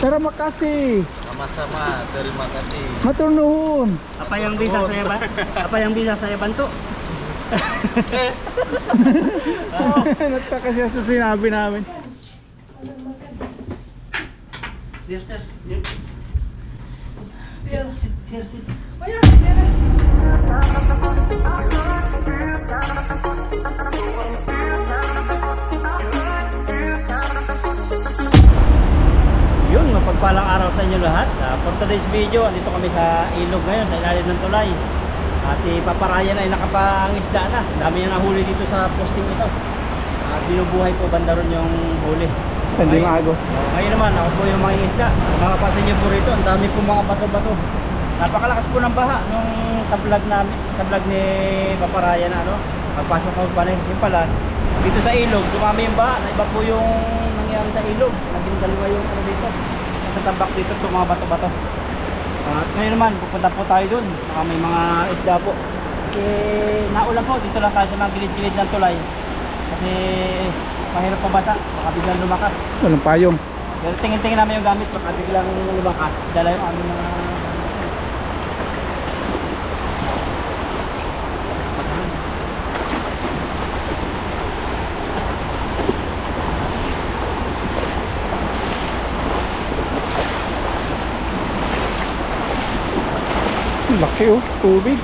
Terima kasih. Sama-sama, terima kasih. Matur nuwun. Apa yang bisa saya apa yang bisa saya bantu? Nagkakasya sa sinabi namin. Yun, mapagpalang araw sa inyo lahat. For today's video, andito kami sa ilog ngayon, sa ilalim ng tulay. Si Papa Ryan ay nakapangisda na. Dami niya nahuli dito sa posting ito. Binubuhay po banda ron yung huli. Hindi maagos. Ngayon naman, ako po yung mga isda. Makapasin niyo po rito, ang dami po mga bato-bato. Napakalakas po ng baha nung sa vlog namin, sa vlog ni Papa Ryan na ano. Pagpasok ko pa yung pala, dito sa ilog, dumami yung baha. Iba po yung nangyari sa ilog. Naging dalawa yung ano dito. Natatambak dito itong mga bato-bato. At ngayon naman, pupunta po tayo dun. Baka may mga isda po. Kasi naulan po, dito lang tayo sa mga gilid-gilid ng tulay. Kasi mahirap pabasa, baka biglang lumakas. Walang payong. Pero tingin-tingin namin yung gamit, baka biglang lumakas. Dala yung aming mga... Laki oh, tubig.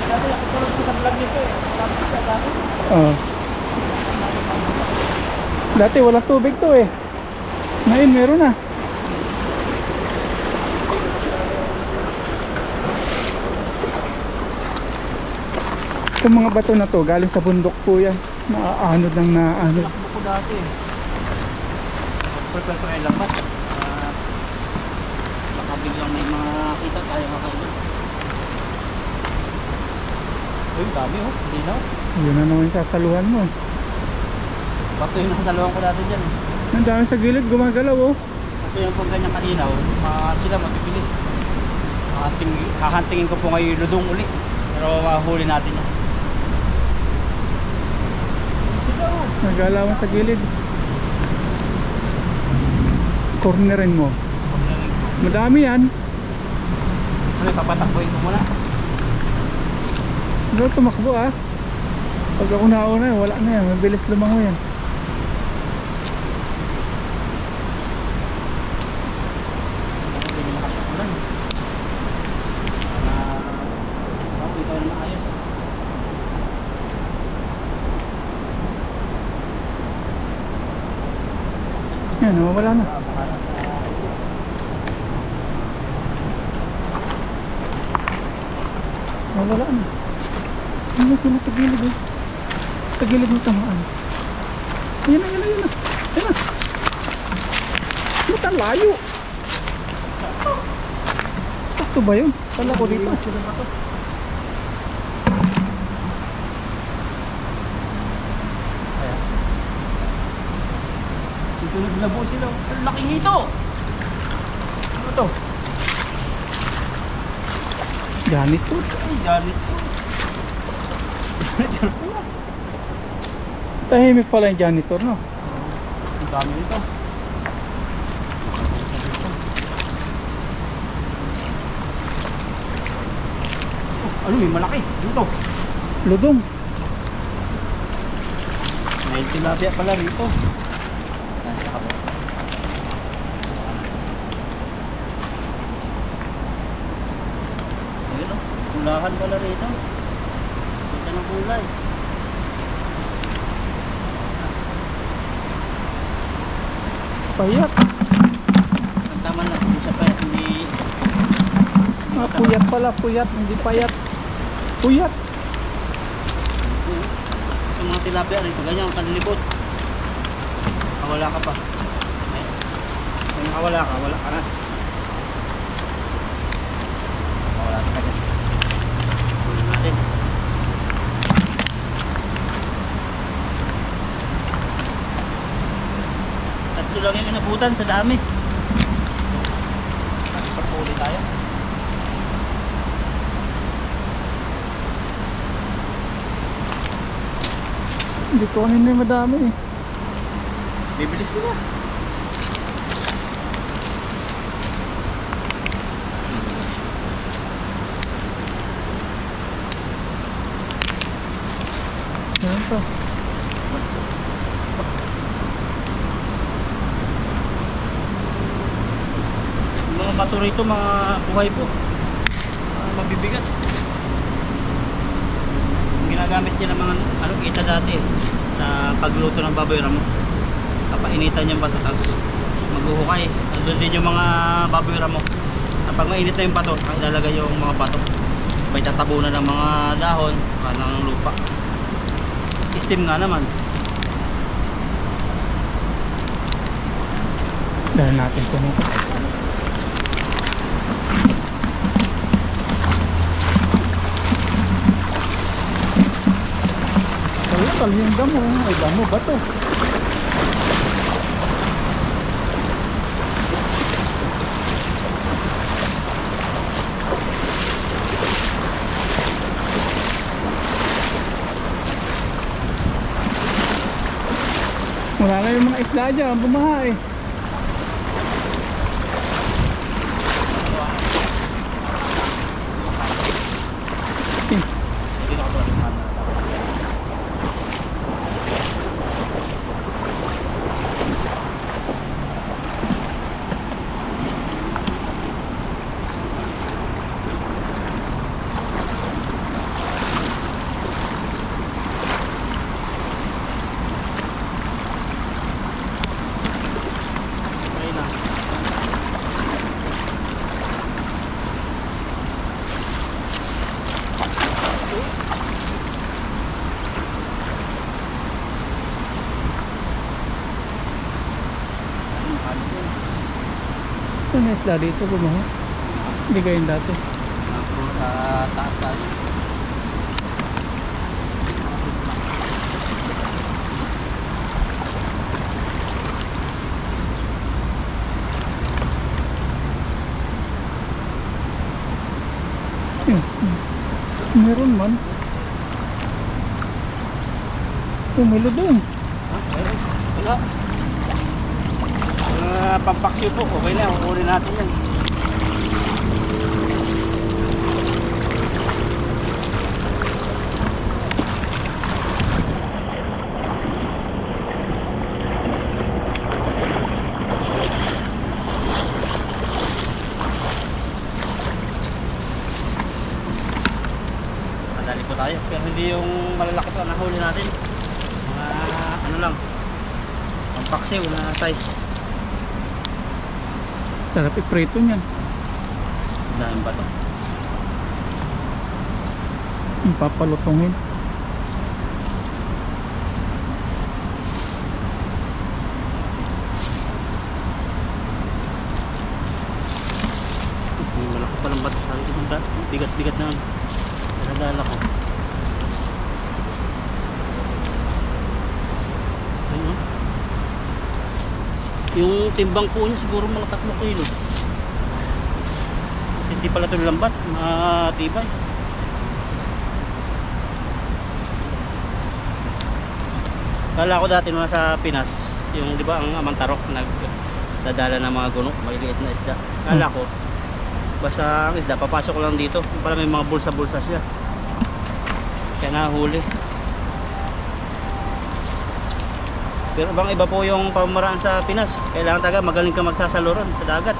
Dati ako tulog ko sa vlog nito eh. Dati wala tubig to eh. Ngayon meron na. Itong mga bato na to galing sa bundok po yan. Naaanod ng naaanod. Nakbo ko dati eh. Prepare ko na ilang bat. Baka biglang may mga kita tayo makaibig. Uy, dami oh, hindi na. Yun na naman yung sasaluhan mo. Bato yung nakasaluhan ko dati dyan. Ang dami sa gilid, gumagalaw oh. Kasi yung pag ganyan kanina, sila mabibilis. Hahantingin ko po ngayon ludong uli. Pero mahuli natin yan. Nagalawan sa gilid. Cornerin mo. Madami yan. Ano, papatakbuhin ko muna. Pero tumakbo ah. Pag ako nauna, wala na yan. Mabilis lumango yan. Yan, wala na. Wala na. Ano sila sa gilid eh. Sa gilid mo tamaan. Ayan na, ayan na, ayan na. Ayan na. Ano tan layo? Sakto ba yun? Kala ko dito. Dito naglabo sila. Ang laking hito! Ano to? Ganit po. Ay, ganit po. Tahimik pala yung janitor, no? Ang dami nito. Ano, may malaki. Ano to? Ludong. May tilapia pala rito. Ayun o, kulahan pala rito. Ganda ng kulay. Payat. Ang tama lang, hindi siya payat, hindi Puyat pala, puyat. Hindi payat. Puyat. Sa mga tilapia rito, ganyan ang kanilibot. Wala ka pa. Kung nakawala ka, wala ka na. Wala ka na. Kunin natin. Tatlo lang yung inabutan sa dami. Pagpuli tayo. Hindi ko kanina madami eh. Bibilis nila. Yan to. Yung mga bato rito, mga buhay po. Mabibigat. Yung ginagamit niya ng mga kita dati sa pagluto ng baboy ramo. Papainitan yung bato tapos maghuhukay. Nandun din yung mga baboy ramo. Kapag mainit na yung bato, saka ilalagay yung mga bato. May tatabunan ng mga dahon, ng lupa. Steam nga naman. Dahil natin pumukas. Kalakal yung damo. Ay damo ba to? Wala na yung mga isda dyan, bumaha eh. Ito na isda dito, bumaha. Hindi ganyan dati. Sa taas tayo. Meron man. Umilo doon. Wala. Pampaksyo po, okay na, kukunin natin yan. Madali po tayo, pero hindi yung malalaki pa nahuli natin. Mga ano lang, pampaksyo na size. Sarap iprito niyan. Dahil ba ito? Papalutungin. Malaki palang bato sa akin. Bigat-bigat naman. Nadala ko. Ayun. Yung timbang po niya siguro mga 3 kilo. Hindi pala ito lambat, matibay. Kala ko dati nung nasa Pinas, yung di ba ang Amantarok nagdadala ng mga gunok, maliliit na isda. Kala ko basta ang isda papasok lang dito, para may mga bulsa-bulsa siya. Kaya nahuli. Pero bang iba po yung pamaraan sa Pinas. Kailangan taga magaling ka magsasaluran sa dagat.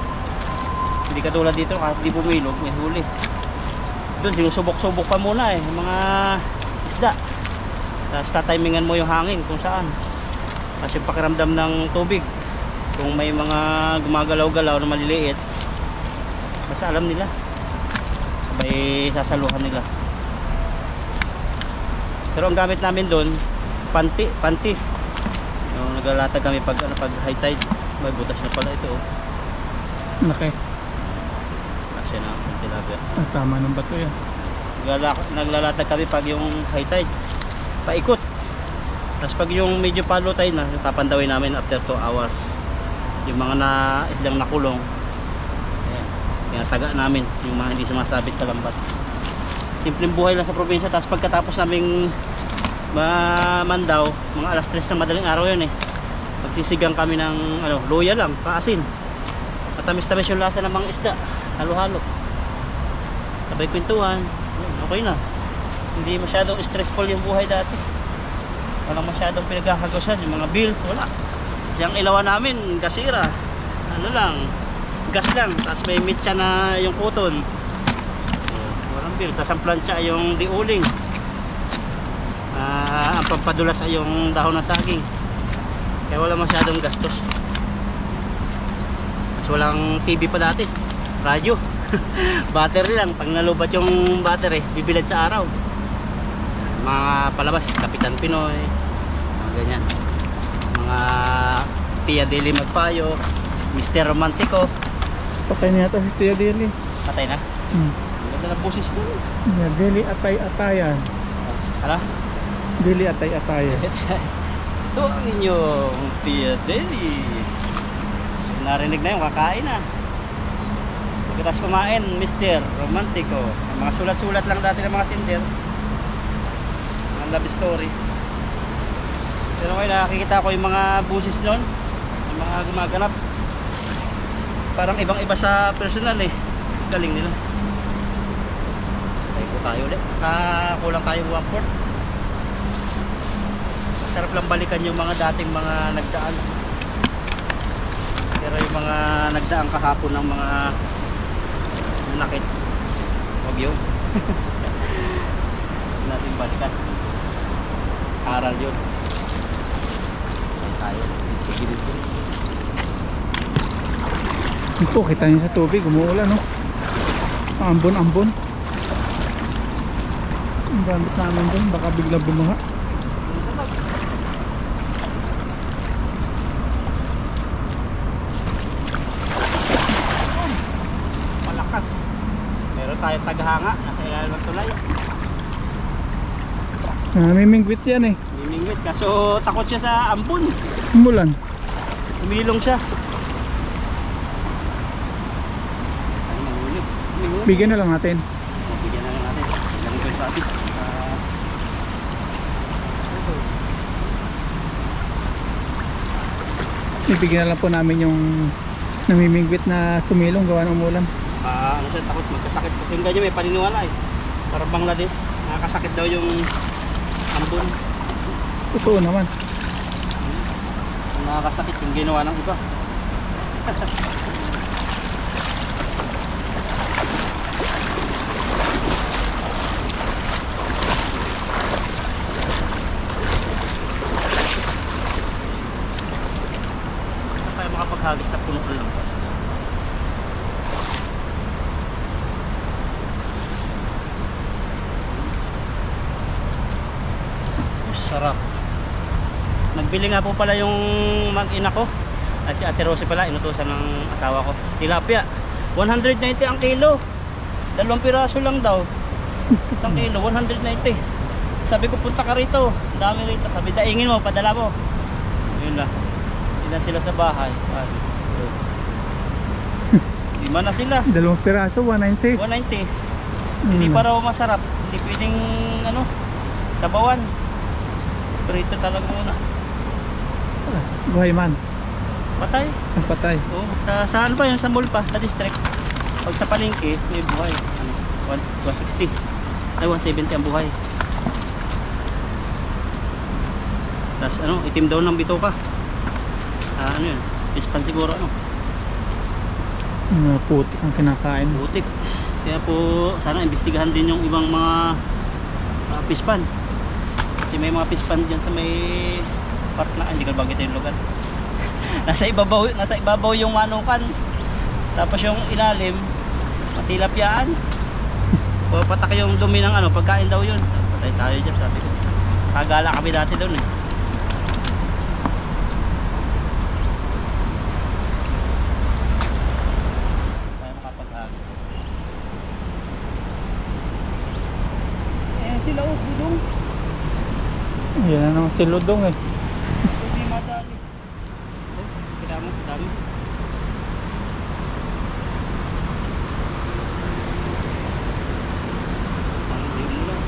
Hindi katulad dito, kahit di bumilog, may huli. Doon, sinusubok-subok pa muna eh, mga isda. Tapos tatimingan mo yung hangin kung saan. Tapos yung pakiramdam ng tubig. Kung may mga gumagalaw-galaw na maliliit, basta alam nila. Sabay sasaluhan nila. Pero ang gamit namin doon, panti. Yung naglalatag kami pag high tide. May butas na pala ito. Laki. Kasi na sa tilapia. Tama ng bato yan. Naglalatag kami pag yung high tide. Paikot. Tapos pag yung medyo palo tide na, papandawin namin after 2 hours. Yung mga isdang nakulong, ayan, tinataga namin. Yung mga hindi sumasabit sa lambat. Simpleng buhay lang sa probinsya. Tapos pagkatapos naming Mandaw, mga alas 3 ng madaling araw yun eh. Magsisigang kami ng luya lang, paasin. Matamis-tamis yung lasa ng mga isda, halo-halo. Sabay kwentuhan, okay na. Hindi masyadong stressful yung buhay dati. Walang masyadong pinagkakagusan, yung mga bills, wala. Kasi ang ilawan namin, gasira. Ano lang, gas lang. Tapos may mitya na yung kuton. Walang bill. Tapos ang plancha yung diuling. Ang pampadulas ay yung dahon ng saging. Kaya wala masyadong gastos. Tapos walang TV pa dati, radyo. Battery lang. Pag nalubat yung battery, bibilad sa araw. Mga palabas, Kapitan Pinoy, mga ganyan. Mga Tia Dili Magpayo, Mr. Romantico. Patay na yata si Tia Deli. Patay na? Ang ganda ng boses doon. Yeah, Deli Atay-Atayan. Hala? Deli Atay-Atayan. Ito ang inyong Tia Deli. Narinig na yung kakain na. Pagkatas kumain, Mr. Romantico. Mga sulat-sulat lang dati ng mga sinder. Mga love story. Pero ngayon nakikita ko yung mga busis nun, yung mga gumaganap. Parang ibang iba sa personal eh. Galing nila. Tayo po tayo ulit. Kulang tayo 1/4. Sarap lang balikan yung mga dating mga nagdaan. Pero yung mga nagdaan kahapon ng mga nakit, huwag yun. Natin balikan. Aral yun. Tayo. Ito, kita niyo sa tubig, umuulan, no? Ambon-ambon. Ang gamit namin dun, baka bigla bumaha. Malakas. Meron tayo taghanga, nasa ilalim ng tulay. Mimingwit yan eh. Mimingwit, kaso takot siya sa ambon. Umulan. Umilong siya. Ano manghuli? Bigyan na lang natin. Bigyan na lang natin. Ilang ito sa atin. Ibigyan na lang po namin yung namimingwit na sumilong gawa ng umulan. Ano siya, takot magkasakit. Kasi yung ganyan may paniniwala eh. Parang Bangladesh. Nakakasakit daw yung ambon. Totoo naman. Nakakasakit yung ginawa ng iba. Saan tayo makapaghagis na puno lang? Sarap. Nagbili nga po pala yung mag-ina ko. Si Ate Rosie pala, inutusan ng asawa ko. Tilapia, 190 ang kilo. 2 piraso lang daw. Isang kilo, 190. Sabi ko, punta ka rito. Ang dami rito. Sabi, daingin mo, padala mo. Yun lang. Hindi na sila sa bahay. Lima na sila. 2 piraso, 190. 190. Hindi pa raw masarap. Hindi pwedeng sabawan. Prito talaga muna. Buhay man. Patay. Ang patay. Oo. Saan pa yun? Sa mall pa, sa district. Pag sa palengke, may buhay. 160. Ay, 170 ang buhay. Tapos itim daw ng bituka. Ano yun? Pispan siguro Putik ang kinakain. Putik. Kaya po, sana imbestigahan din yung ibang mga pispan. Kasi may mga pispan dyan sa may part na, hindi ko bagay yung lugar. nasa ibabaw yung manukan. Tapos yung ilalim, matilapyaan. Patak yung dumi ng pagkain daw yun. Patay tayo dyan, sabi ko. Kagala kami dati doon eh. Tayo makapag-agos. Sila budong. Yan na naman si Ludong eh. Hindi madali. Kita mo, dami. Hindi mo lang.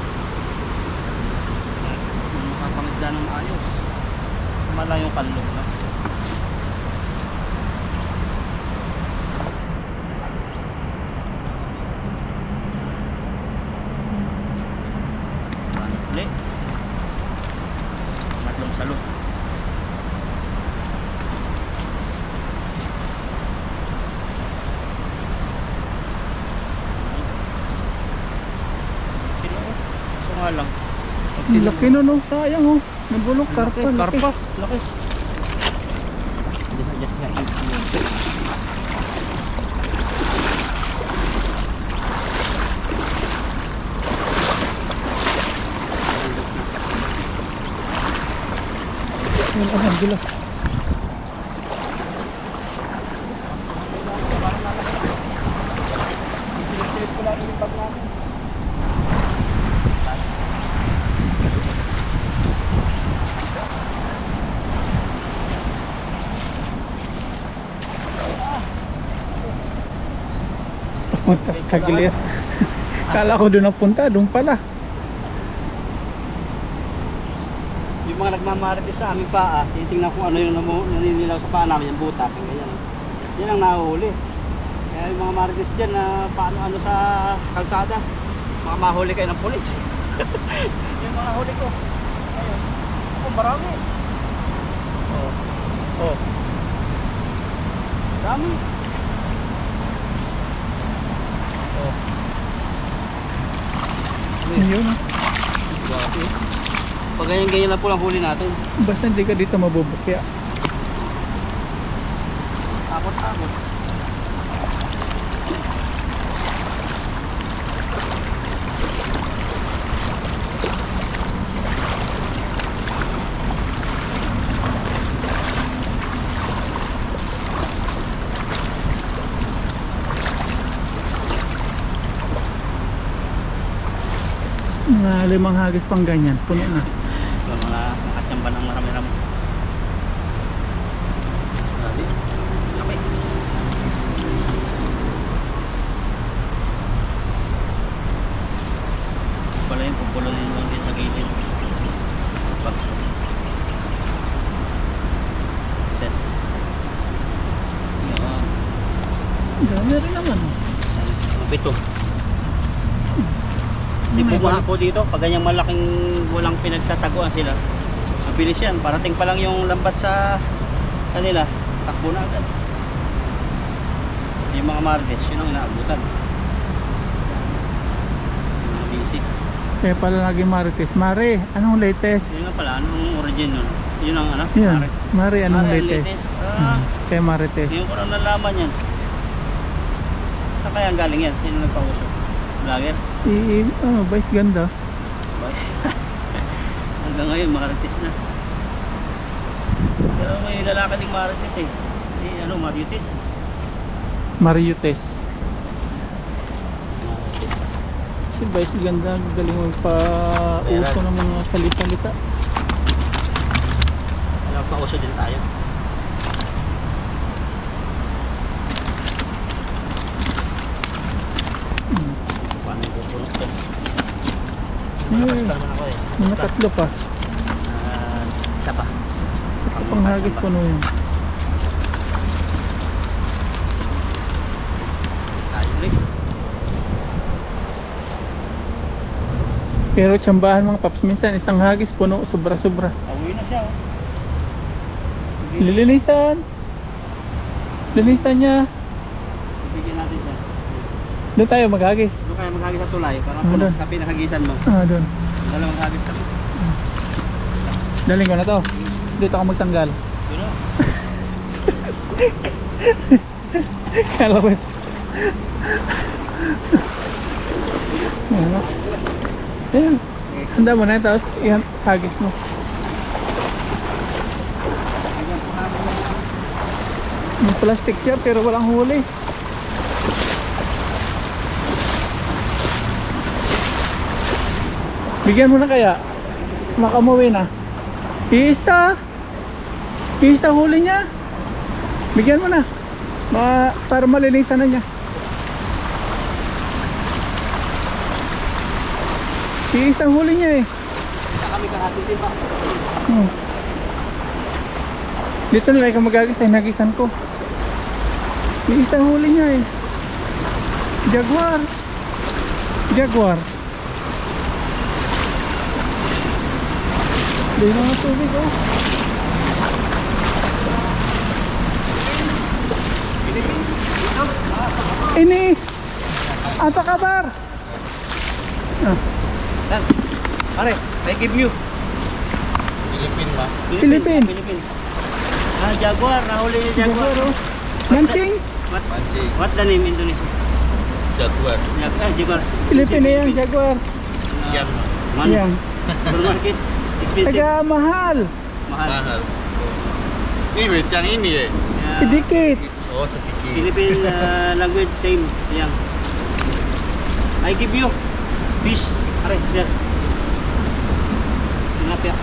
Makapangisda ng maayos. Tama lang yung kanlong na. Uli. Matlong salo. Sino? Ito nga lang. Ang laki no, no, sayang oh. Nabulok, karpa, laki. Karpa, laki. Just nga ito. Ayun, alhamdulillah. Silip ko lang yung bag namin. Punta sa Tagiliran. Kala ko doon napunta, doon pala. Yung mga nagmamarites sa aming paa, titingnan kung ano yung naninilaw sa paa namin, yung butak, yung ganyan. Yan ang nahuhuli. Kaya yung mga marites dyan na paano ano sa kalsada, mga mahuli kayo ng pulis. Yung mga huli ko. Ayun. Ako, marami. Oh. Oh. Dami. Oh. Ayun. Grabe. Pag ganyan-ganyan na po lang huli natin. Basta hindi ka dito mabubukya. Takot-takot. Mga 5 hagis pang ganyan, puno na. Yung mga nakatsamba ng marami-rami. Grabe. Laki. Pala yung pupulunin lang din sa gilid. Pag set. Yan. Dami rin naman. Mabito. Sipumahan po dito, pag ganyang malaking walang pinagtataguan sila, mabilis yan, parating pa lang yung lambat sa kanila, takbo na agad. Yung mga marites, yun ang inaabutan. Yung mga busy. Kaya pala lagi marites. Mare, anong latest? Yun nga pala, anong origin nun? Yun ang ano? Yan, Mare, anong Mare, latest? Ah, Kaya marites. yung ko lang nalaman yan. Saan kaya ang galing yan? Sino nagpauso? Vlogger? Si, Vice Ganda. Hanggang ngayon, marites na. Pero may lalaki ding marites eh. Ano, marites. Mariutes. Si Vice Ganda, galing magpa-uso ng mga salita-lita. Nagpauso din tayo. Paano yung pupunok to? Malakas pa naman ako eh. Mga 3 pa. Isa pa. Pang hagis puno yun. Tayo ulit. Pero tsambahan mga paps, minsan isang hagis puno, sobra-sobra. Awi na siya oh. Lilinisan. Linisan niya. Bibigyan natin siya. Doon tayo maghagis. Doon kaya maghagis sa tulay. Para Ano puno doon? sa pinakagisan mo. Doon. Dalawang hagis kami. Daling ko na to. Dito ako magtanggal. Yun o. Kala ko. Ayan. Handa mo na, tapos hagis mo. May plastic siya pero walang huli. Bigyan mo na kaya. Makamuwi na. Isa huli niya. Bigyan mo na. Para malinisan na niya. Isang huli niya eh. Kaya kami kahati din ba? Dito na lang ikaw magagas ay nagisan ko. May isang huli niya eh. Jaguar. Jaguar. Dahil mga tubig oh. Ini. Apa kabar? Ah, Yan. Pare, I give you. Philippine ba? Philippine. Philippine. Ah, Jaguar. Nahuli ni Jaguar. Jaguar oh. Mancing. Mancing. What the name Indonesia? Jaguar. Jaguar. Philippine na yan, Jaguar. Yan. Man. Yan. Supermarket. Expensive. Taga mahal. Mahal. Mahal. Ini becang ini ya? Yeah. Sedikit. Oh sedikit. Philippine language same. Yan. I give you fish. Pare, there. Tilapia.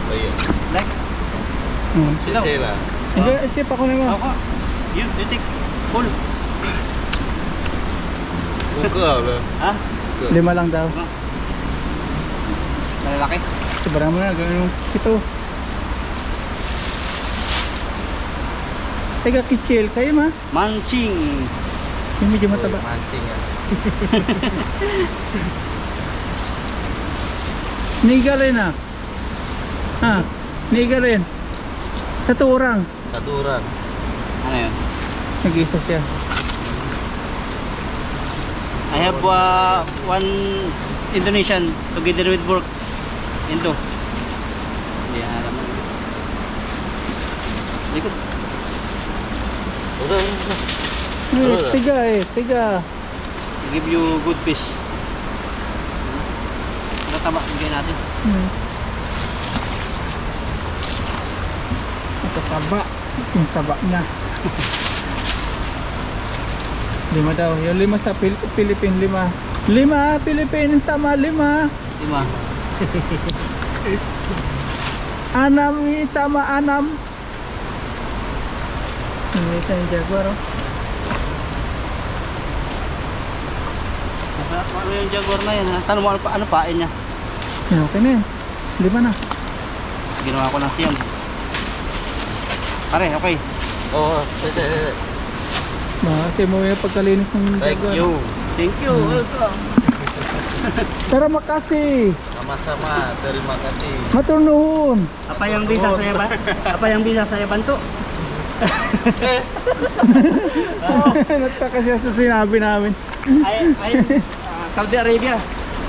Oh iya. Like. Hmm. Silaw. Sela. Enjoy, isip ako na mo. Ako. Yun, titik. Full. Buka lah. Ha? 5 lang daw. Malalaki. Sobrang mo na, gano'n yung ito. Taga Kichil, kayo ma? Mancing. Yung medyo mataba. Oh, mancing ya. Niga rin ah. Ha? Niga rin. Sa turang. Satu orang. Ano yun? Nag-isa siya. I have one Indonesian together with work. Into. Hindi alam mo. Likod. Udah. Ay, tiga eh, tiga. I give you good fish. Nakataba, bigyan natin. Matataba. Kasing taba niya. 5 daw. Yung 5 sa Philippine, 5. 5 Philippine sama 5. 5. 6 sama 6. Ini isa yung Jaguar oh. Ano yung Jaguar na yan ha? Tanong mo ano pain niya? Yan, okay na yan. 5 na. Ginawa ko ng siyam. Pare, okay. Oh, Kasi mo yung pagkalinis ng thank Jaguar. you. Thank you. Welcome. Tara makasih. Sama-sama. Terima kasih. Maturnuhun. Apa yang bisa saya apa yang bisa saya bantu? Nagtaka siya sa sinabi namin. I Saudi Arabia.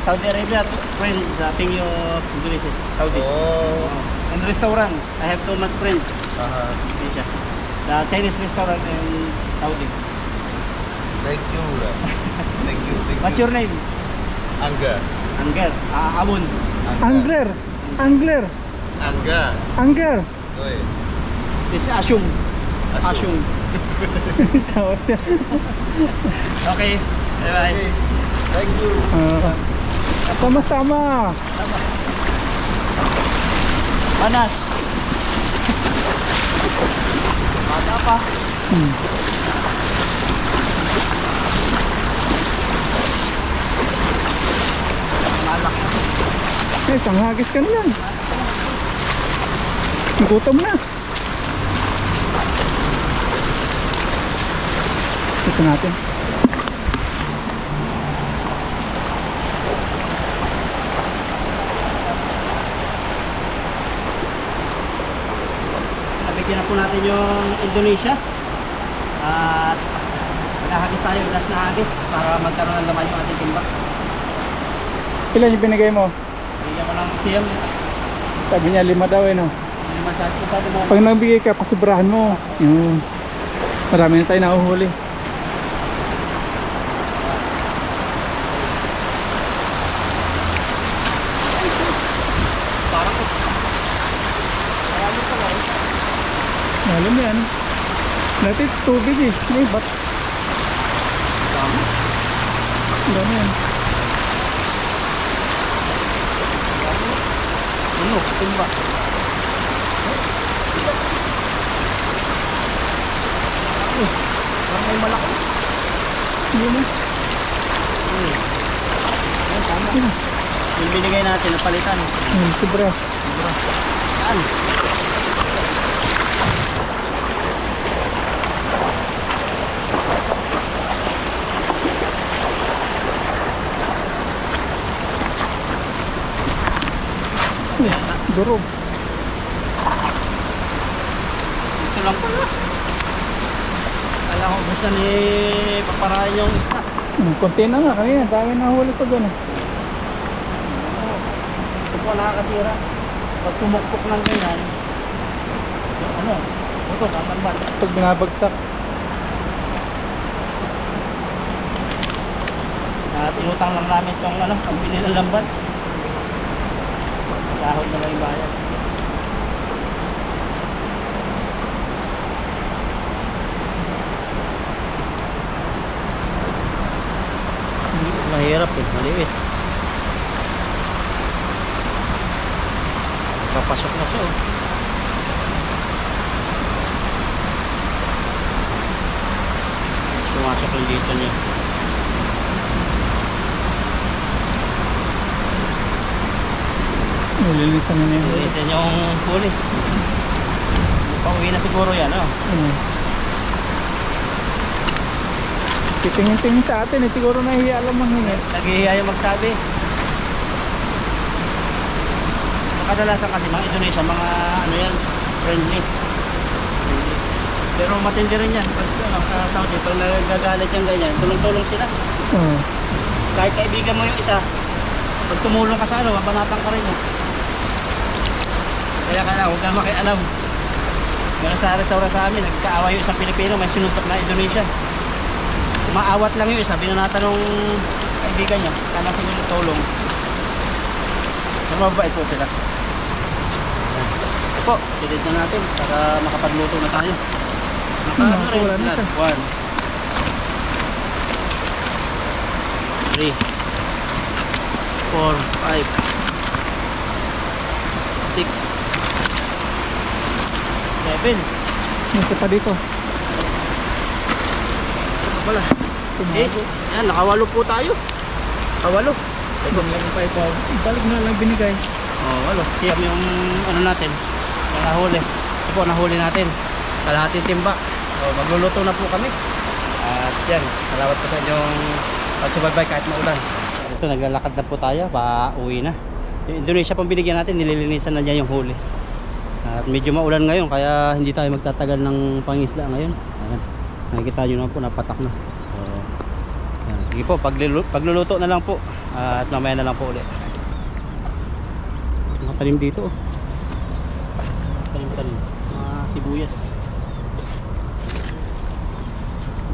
Saudi Arabia friend sa thing of Indonesia. Saudi. Oh. And restaurant. I have too much friends. Indonesia. The Chinese restaurant in Saudi. Thank you lah. Thank you. Thank What's you. your name? Angga. Angger. Amun. Angler. Angler. Angga. Angger. Oi. This is Asyung. Asyung. Tawa siya. Okay. Bye-bye. Okay. Thank you. Sama-sama. Panas. Ada apa? Malak. Isang hagis ka na yan. Gutom na. Ito natin. Nabigyan na po natin yung Indonesia. At nahagis tayo, last na hagis para magkaroon ng laman yung ating timba. Ilan yung binigay mo? Bigyan ko ng siyam. Sabi niya 5 daw eh no. Hindi naman sabi mo. Pag nagbigay ka, pasibrahan mo. Yun. Marami na tayo nahuhuli. Parang ko. Marami pa lang. Alam mo yan. Dati tubig eh. May bat. Dami. Dami yan. Ano? Timba. Parang may malaki. Hindi mo. Yan, tama. Yung binigay natin, napalitan. Sobra. Saan? Durog. Ito lang pala. Alam ko gusto ni Paparayan yung isda. Konti na nga kanina. Dami na huli ko doon. Ito po nakakasira. Pag tumukpok ng ganyan, ano, ito, tatamban. Pag binabagsak. At inutang lang namin itong ano, pambili ng lambat. Sahod na lang yung bayan. Mahirap eh, maliit. Papasok na siya oh. Sumasok yung dito niya. Nililisan na yun. Lilisan yung huli. Pauwi na siguro yan oh. Titingin-tingin sa atin eh. Siguro nahihiya lang manghingi. Naghihiya yung magsabi. Kadalasan kasi mga Indonesia, mga ano yan, friendly. Pero matindi rin yan. Pag ano, sa Saudi, pag nagagalit yung ganyan, tulong-tulong sila. Kahit kaibigan mo yung isa, pag tumulong ka sa ano, mabanatang ka rin eh. Kaya ka na, huwag kang makialam. Meron sa restaurant sa amin, nagkaaway yung isang Pilipino, may sinuntok na Indonesia. Maawat lang yung isa, binanatan ng kaibigan niya, kaya sila tulong. Mababait po sila. Ito po, silid na natin para makapagluto na tayo. Wala na siya. 1 3 4 5 6 7. Isa pa dito. Saka pala. Yan, nakawalo po tayo. Kawalo. Balik na lang binigay. Oh, walo. Siyam yung ano natin. Yung nahuli. Ito po, nahuli natin. Kalahating timba. So, magluluto na po kami. At yan, salamat po sa inyong pagsubaybay kahit maulan. Ito, naglalakad na po tayo. Uwi na. Yung Indonesia pang binigyan natin, nililinisan na niya yung huli. At medyo maulan ngayon, kaya hindi tayo magtatagal ng pangisda ngayon. Ayan. Nakikita nyo na po, napatak na. So, yan. Sige po, pagluluto na lang po. At mamaya na lang po ulit. Mga talim dito oh. Talim mga sibuyas.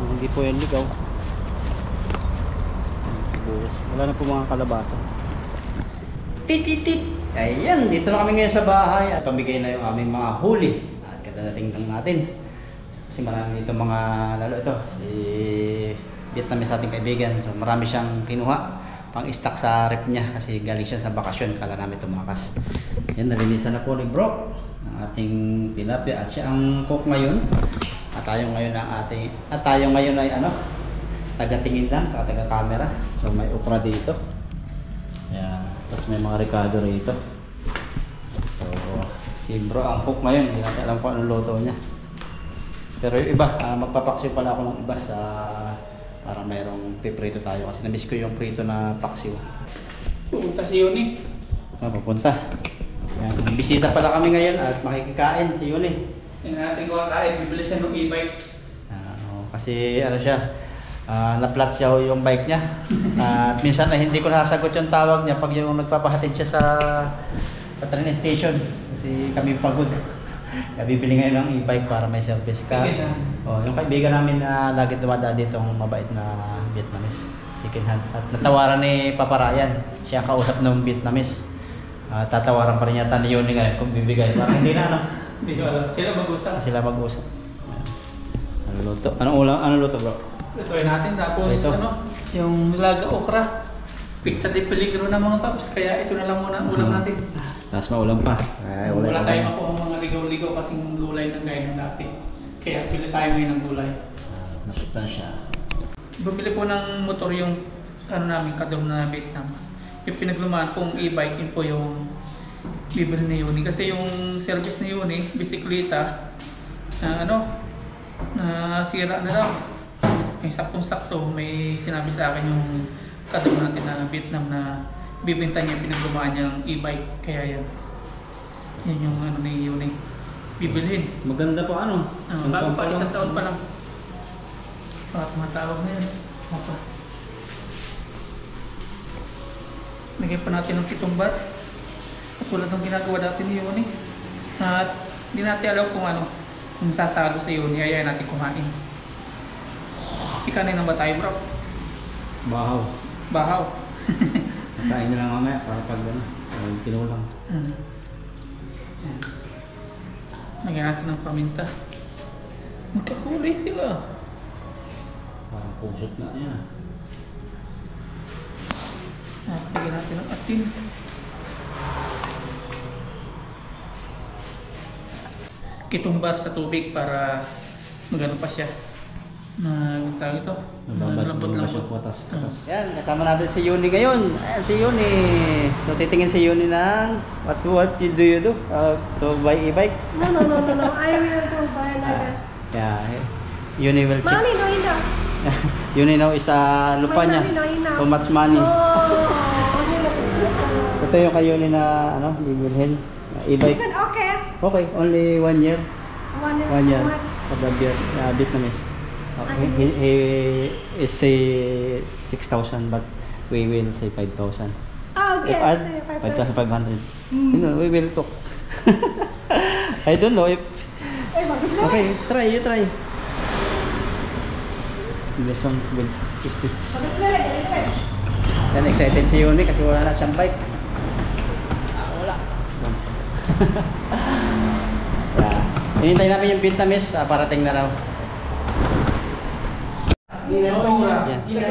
Hindi po yan ligaw. Sibuyas. Wala na po mga kalabasa. Tititit. Ayan, dito na kami ngayon sa bahay at pamigay na yung aming mga huli. At kadadating lang natin. Kasi marami dito mga lalo ito. Si Vietnamese ating kaibigan. So marami siyang kinuha. Pang-stock sa rep niya kasi galing siya sa bakasyon. Kala namin tumakas. Yan, nalinisan na po ni Bro ang ating tilapia at siya ang cook ngayon. At tayo ngayon ay ano, taga-tingin lang sa taga-camera. So may okra dito. Ayan. Tapos may mga ricado rito. So si Bro ang cook ngayon. Hindi natin alam kung anong luto niya. Pero yung iba, magpapaksiw pala ako ng iba sa para mayroong piprito tayo kasi namiss ko yung prito na paksiw. Pupunta si Yuni. Papunta. Yan, bisita pala kami ngayon at makikikain si Yuni. Yan natin ko kakain, bibili siya ng e-bike. Kasi ano siya, na-flat siya yung bike niya. At minsan na hindi ko nasagot yung tawag niya pag yung nagpapahatid siya sa train station. Kasi kami pagod. Kaya bibili ngayon ng e-bike para may service ka. Yung kaibigan namin na lagi dumadaan dito ang mabait na Vietnamese, second hand. At natawaran ni Paparayan, siya kausap ng Vietnamese. Tatawaran pa rin yata ni Yuni ngayon kung bibigay. Parang hindi na ano. Hindi ko alam. Sila mag-usap. Ano luto? Anong luto bro? Lutuin natin tapos ito. Yung nilaga okra. Pizza de peligro na mga paps, kaya ito na lang muna ang ulam natin. Tapos maulam pa. Wala tayong makuha mga ligaw-ligaw kasing gulay ng gaya ng dati. Kaya pili tayo ngayon ng gulay. Masustansya. Bumili po ng motor yung namin kadom na Vietnam. Yung pinaglumaan kong e-bike, yun po yung bibili ni Yuni. Kasi yung service ni Yuni, bisikleta, na sira na daw. May saktong-sakto, may sinabi sa akin yung kadom natin na Vietnam na bibenta niya, pinaglumaan niyang e-bike. Kaya yan. Yan yung ano ni Yuni. Bibilhin. Maganda pa ano? Bago pa, isang taon pa lang. Bakit matawag na yan? Opa. Lagyan pa natin ng kitumbar. Katulad ng ginagawa natin ni Yuni. At hindi natin alam kung ano, kung sasalo sa Yuni, ayayin natin kumain. Ikanin na ba tayo, bro? Bahaw. Bahaw. Kasain nyo lang mamaya para pag ano, kinulang. Lagyan natin ng paminta. Magkakulay sila. Parang pusot na yan. Tapos lagyan natin ng asin. Kitumbar sa tubig para magano pa siya. Tawag ito. Nababad-lambot. Yan, kasama natin si Yuni ngayon. Ayan si Yuni. So titingin si Yuni ng what do you do? To buy e-bike? No. I will go buy another. Yeah, Yuni will check. Money no enough. Yuni now is lupa My niya. money no enough. How much money? Oh, Ito yung kay Yuni na ano, bibilhin. E-bike. this one okay. Okay, only 1 year. 1 year. How much? For the beer, Vietnamese. Okay. He is say 6,000 but we will say 5,000. Oh, okay. If add 5,500. You know, we will talk. I don't know if Eh, bagus na. okay, you try. This one good. Is this? Bagus na. Yan, excited si Yuni kasi wala na siyang bike. Wala. Yeah. Hinintay namin yung Vietnamese, parating na raw. Yan.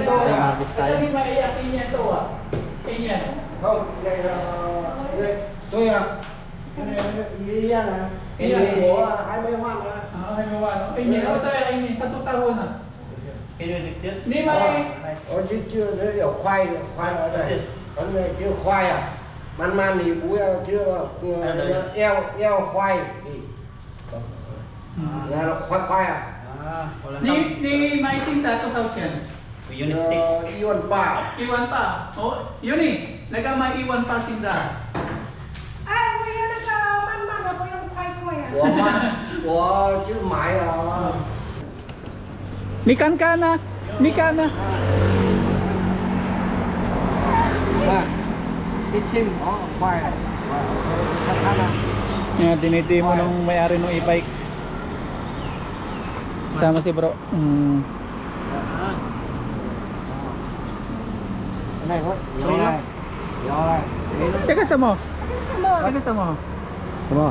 Tayo martis tayo. Ito ni maiyak inyan to ah. Inyan. Không, này là tôi à. Ý à. Cái này của 20 hoan à. Ay mo ano? Inyan ako tayo inyan sa tutahon na. Ni mai. Ở dưới chưa đấy ở khoai ở đây. Vấn đề chưa khoai à. Man thì búi chưa eo khoai thì là khoai à. Ni mai sinta to sa tiyan. Iwan pa. Iwan pa. Oh, Yuni. Naga mai iwan pa sinta. Ay, mo yan nagka-man-man ako yung kway-kway ah. Của chữ mãi à. Nikan kana. Nikana. Teach him. Khoai. Yan, dinidemo nung may-ari ng e-bike. Sama si bro. Này thôi. Teka sa mo. Teka sa mo. Sama.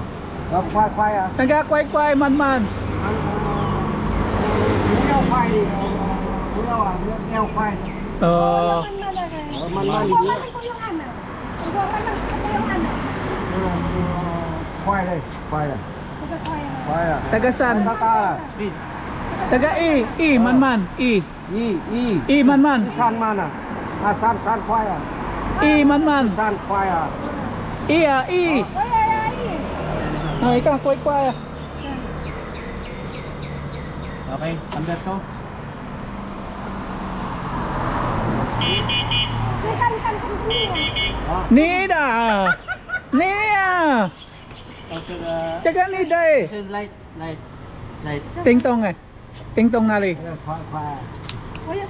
Khoai à. Nagakway-kway man. Eo khoai đi. Eo khoai. Man-man. Igualan ko yung anak. Igualan ko yung anak. Khoai đây. Khoai à. Taga-kway ah. Khoai à. Taga san? Speed. Taga man. I man. San man à. San khoai à. I man. San khoai à. I. Ay. Ikaw kway-kway. Okay, Alberto. Kan Nida. Taga nida eh. Light. Tingtong eh. Tingtong nali. Khoai. Waya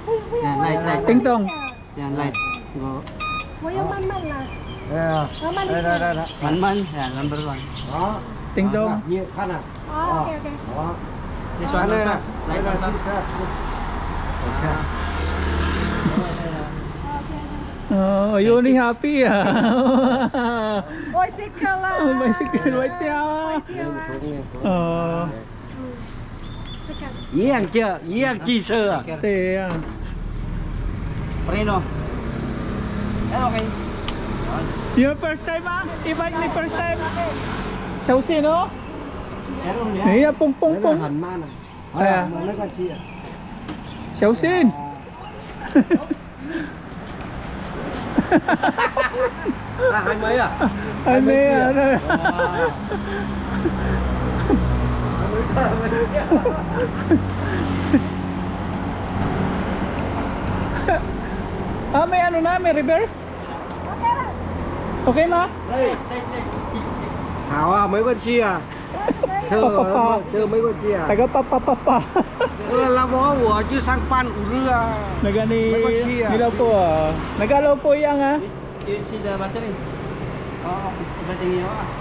Tingtong. Yan, light. Go. Waya man-man lah. Man-man is Man. Yan, number 1. Đó. Tingtong. Nhiều khăn à. Oh, okay. Đó. This one Đây also. là Light also. Oh, Yuni happy ah. Bicycle lah. Oh, bicycle white niya. Oh, Sekarang. Yên chưa? Yên chi sơ à? te yan. Preno. Yan, okay. Yung first time ah? E-bike ni first time? Xiaoxin no? Meron niya. Iya, pung. Hẳn man à. Kaya, Mấy con chi à. Xiaoxin. Hai mấy à? Ano yan? May ano na, may reverse? Okay lah. Okay na? Đây. Hảo à, mấy con chi à? Sơ mấy con chi à? Taga papapapa. Là bó của chứ sang pan của rưa. Nagani Mấy con chi à? nila po. Nagalaw po yang ha. You see the battery? Oh, everything you ask.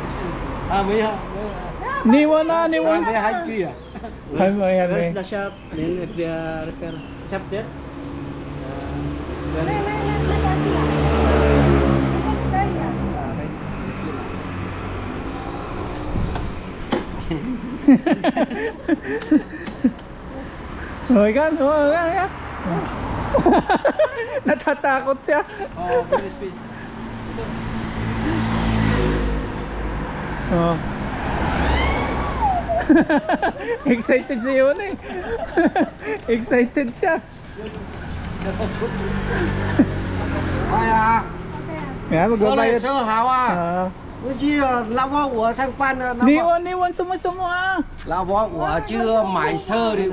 À mấy hả? Niwan na, niwan. Mấy hai chi à? Ay, may yan, Where's may. the shop? Then if they repair shop there? Này, Where? này, này, này, đây à? Đây à? Hoy kan, hoy kan. Natatakot siya. Oh, very speed. Oh. Excited si Yun eh. Excited siya. Ai à? Yan, Bố này magbabayad. sơ hảo à? Ah. Cái chi là bó của sang pan là Niwan, sumo ah. là bó của chưa mài sơ thì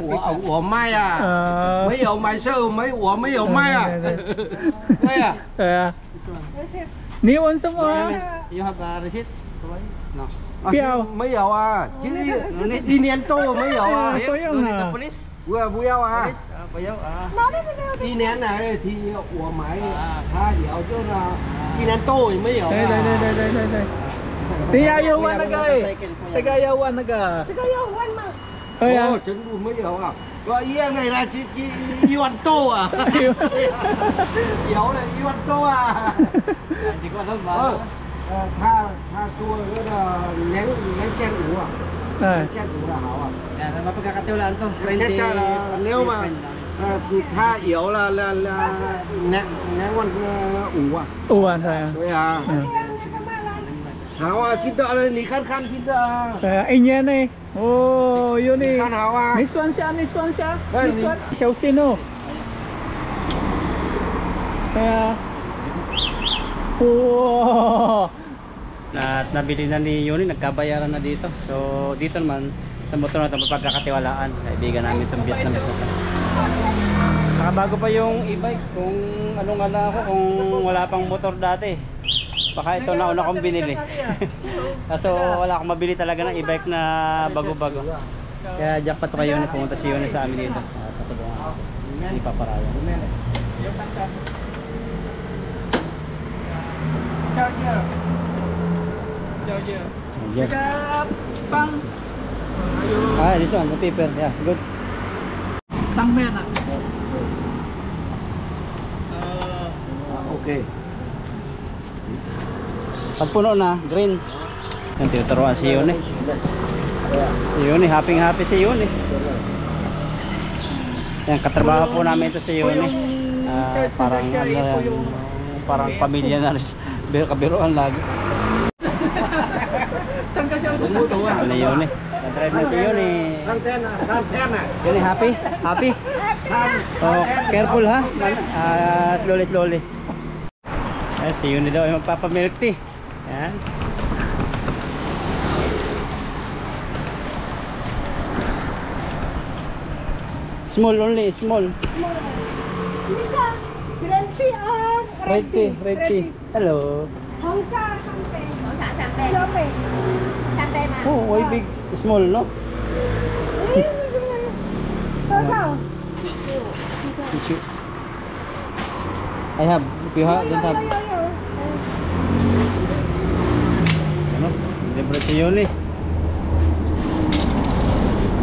của mai à? Ah. Mấy ông mài sơ mấy ông mai à? Đây à? Kaya, This one. Receipt. Niwan sumo ah. You have a receipt? No. Piao. Mấy ông à? Chứ đi nén tô mấy ông à? Có yung need the na. police? Vừa vui à? Police? Bayaw? Nói đi, bây giờ Đi nén này thì của máy tha điệu chứ là đi nén tô thì mấy ông Đây, đây, đây, đây, đây, đây, đây. Tiyayawan na ka eh. Tiyayawan na ka. Sige, yo, one month. Hoy ah. Chân đùn mấy ông à? Gọi ý này là chị Iwan Tô à? Điệu này Iwan Tô à? Hindi ko alam ba? Tha tua cái là nén sen ủ à? Ah. Sen ủ là hảo à? Yan, mapagkakatiwalaan to. Xét cho là nếu mà tha yếu là nén ngon ủ à? Uwan saya. Vậy à? Hảo à, xin đợi lên, ní khăn khăn xin đợi. Kaya inyan eh. Oh, yun eh. Khăn hảo à? This one siya, this one siya. Ay, This ni- one. Siyaw sino. Kaya wow. At nabili na ni Yuni, nagkabayaran na dito. So dito naman sa motor na ito mapagkakatiwalaan. Kaibigan namin itong Vietnamese na. Saka bago pa yung e-bike, kung anong ala ako, kung wala pang motor dati. Baka ito nauna kong binili. Kaso wala akong mabili talaga ng e-bike na bago-bago. Kaya jackpot ko kayo na pumunta si Yuni sa amin dito. Patulungan ako. Hindi pa paraya. Charger. Charger. Kaya pang Ah, this one, the paper. Yeah, good. sangmen ah. Ok. Pag puno na, green. Yung tinuturuan si Yuni. Si Yuni, happy si Yuni. Yan, katrabaho po namin ito si Yuni. Parang ano yan, parang pamilya na rin. Kabiruan lagi. Saan ka siya? Ano Yuni? Drive na si Yuni. Sang ten à? Yuni, happy? Happy? Oh, careful ha. Slowly. Ayan, si Yuni daw ay magpapamilk tea. Ayan. Small only, small. Hindi ka. Green tea or Red tea. Hello. Hồng trà champagne. Hồng trà champagne. Champagne. Champagne mà. Oh, why big, small, no? Ý, sao sao? Tissue. I have. If you have, don't have. Ano? Libre si Yuni.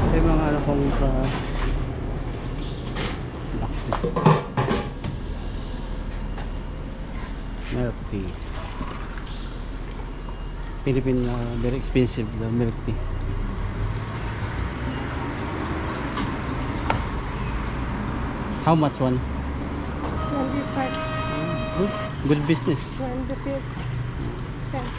Ito yung mga ano kong milk tea. Philippine, very expensive the milk tea. How much one? 25, Good business. 25 cents.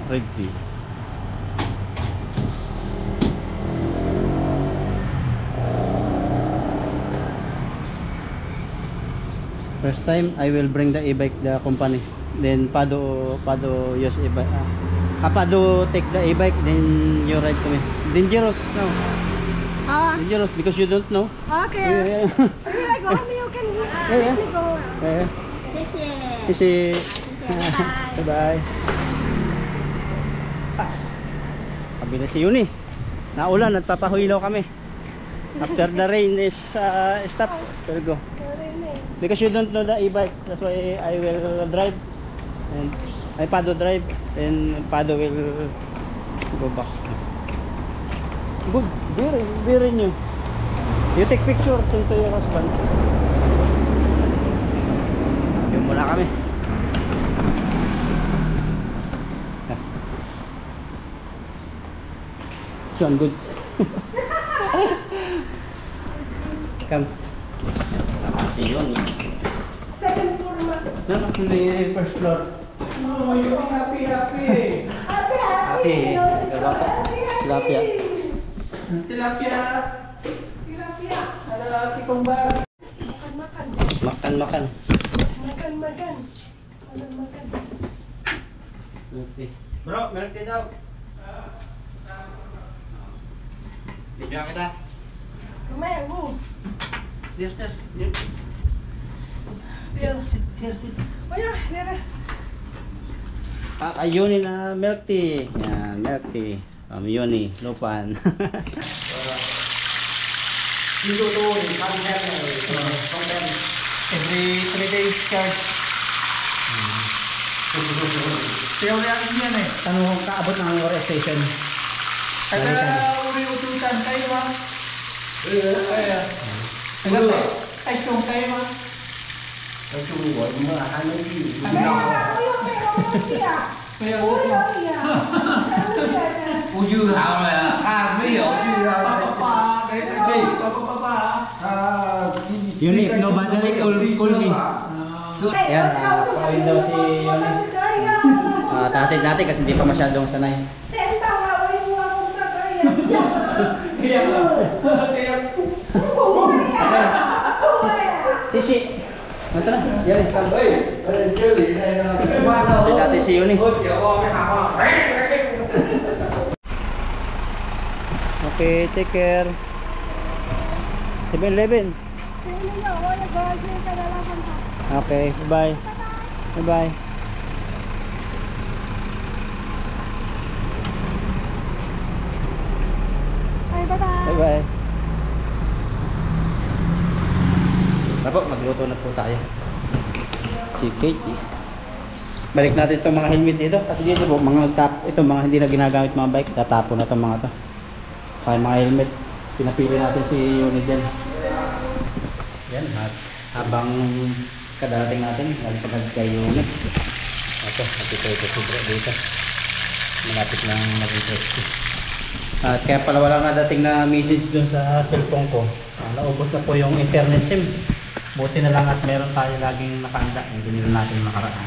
Red tea. First time I will bring the e-bike the company. Then Pado use e-bike. Pado take the e-bike then you ride to me. Dangerous no. Dangerous because you don't know. Okay. Yeah. Here I go. You can let me go. Yeah. 谢谢。 Kasi 谢谢，拜拜。 bye-bye. Kabila si Yuni. Naulan, nagpapahuilaw kami. After the rain is stop, we'll go. Because you don't know the e-bike, that's why I will drive. And I Pado drive, and Pado will go back. Good, very new. You take picture, send to your husband. Yun muna kami. So I'm good. Come. Si Yun. Second floor naman. No, actually first floor. Oh, yung happy. Happy. Happy. Tilapia. Tilapia. Tilapia. Ada tikong bag. Makan. Makan. Makan. Okay. Bro, milk tea daw. Video kita. Mamaya, go. Yes. Sit. Mamaya, tira. Yuni na milk tea. Yan, milk tea. Yuni, lupan. Dito to, content content. Every 3 days charge. Kaya ulit akin yan eh. Ano kaabot ng Ore Station? Kaya uri ututan kayo ma. Kaya. Ay chung kayo ma. Nói chung của mà hai mấy gì Kaya, kuya. Kaya Kuya. u dư hào này mấy giờ dư hào Papa, đấy là gì? Papa. Yuni, no battery, call me. Yan, pakawin daw si Yuni. Tatid natin kasi hindi pa masyadong sanay. Sisi. Mata na. Yan, come. chơi gì này Tatid natin si Yuni. Okay, take care. 7-Eleven. Okay, bye. Bye. Bye. Tapos magluto na po tayo. Si Katie. Balik natin itong mga helmet dito. Kasi dito po, ito mga hindi na ginagamit mga bike. Tatapo na itong mga to. Kaya mga helmet. Pinapili natin si Yuni dyan. Yan, habang kadarating natin, nalipagad kay Yuni. Ito, nagtito sobra dito. Malapit lang mag-rescue. At kaya pala walang nadating na message dun sa cellphone ko. Naubos na po yung internet SIM. Buti na lang at meron tayo laging nakahanda. Hindi nila natin makaraan.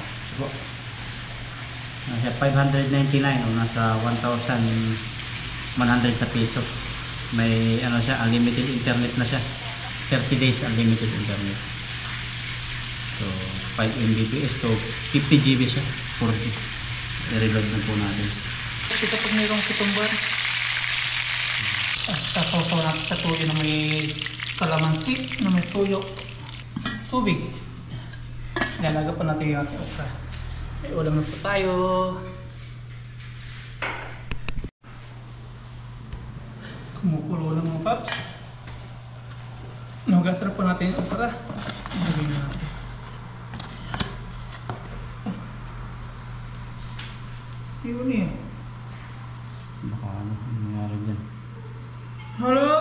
Nasa 599 o nasa 1,100 sa piso. May ano siya, unlimited internet na siya. 30 days unlimited internet. So 5 Mbps to 50 GB siya. 4G. I-reload na po natin. Ito pag mayroong kutumbar. Sasaw natin sa tuyo na may kalamansi, na may tuyo. Tubig. Lalaga pa natin yung ating okra. May ulam na po tayo. Kumukulo lang mga paps. Nugasan na po natin yung okra. Lagay na natin. Yun eh. Baka ano nangyari dyan. Halo?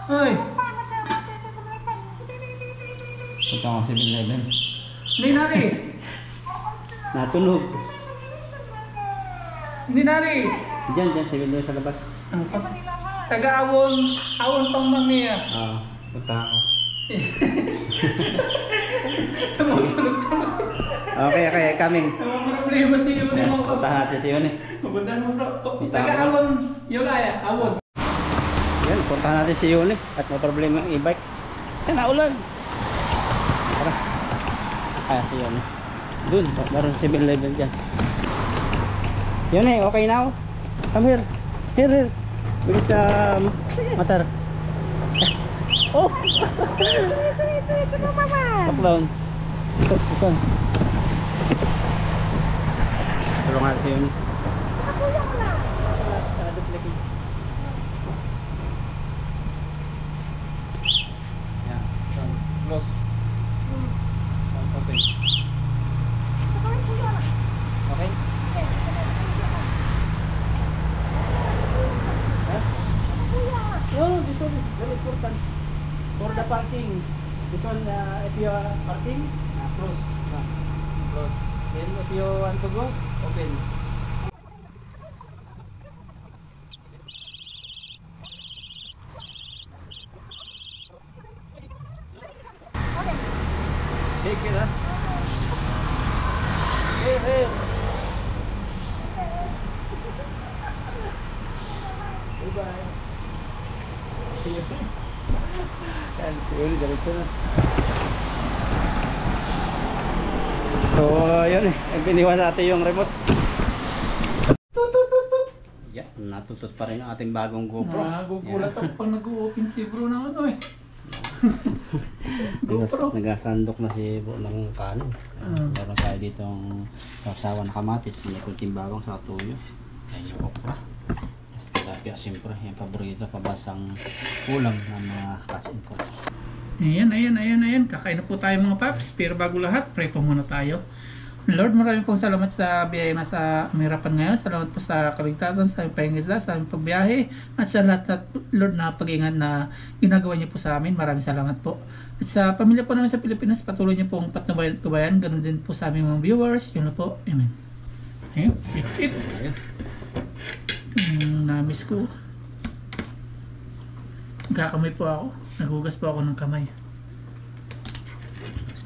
Ay! Punta ko 7-Eleven. Hindi nari! Natunog. Hindi nari! Diyan 7-Eleven sa labas. Taga-awon. Awon pang mangniya. Punta ako. Tumutulog-tulog. Okay, coming. Ang problema si Yuni Yan, mo. punta natin si Yuni. Pupuntahan mo bro. Taga-awon. Yulaya. Awon. Yan, punta natin si Yuni. At may problema yung e-bike. Yan, naulan. Tara. Si Yuni. Doon, meron 7-Eleven dyan. Yuni, okay now? Come here. Here. Bilis ka, Matar. Oh! Ito mo, mama. Up down. Ito, this one. Tulungan kasi yun. Kuya ko na. Yeah, close. Open. Okay? No, this one is very important for the parking. This one, if you are parking, close. Close. Then if you want to go, open. Take it, huh? Hey. Bye-bye. Yan, siguro ganito na. So, yun eh. Biniwan natin yung remote. Yeah, natutot pa rin ang ating bagong GoPro. Nagugulat ako pag nag-open si bro ng ano eh. Nagasandok na si bro ng kanin. Meron tayo ditong sausawan na kamatis, may kunting bawang sa tuyo. Ayun yung okra. Tilapia, siyempre, yung paborito, pabasang ulam ng mga cats and dogs. Ayan. Kakain na po tayo mga paps. Pero bago lahat, pray po muna tayo. Lord, maraming pong salamat sa biyaya na sa amirapan ngayon. Salamat po sa kaligtasan, sa aming pahingisda, sa aming pagbiyahe, at sa lahat, Lord, na pag-ingat na ginagawa niyo po sa amin. Maraming salamat po. At sa pamilya po namin sa Pilipinas, patuloy niyo pong patnubayan. Ganun din po sa aming mga viewers. Yun na po. Amen. Ayun, that's it. Namis ko. Nagkakamay po ako. Naghugas po ako ng kamay.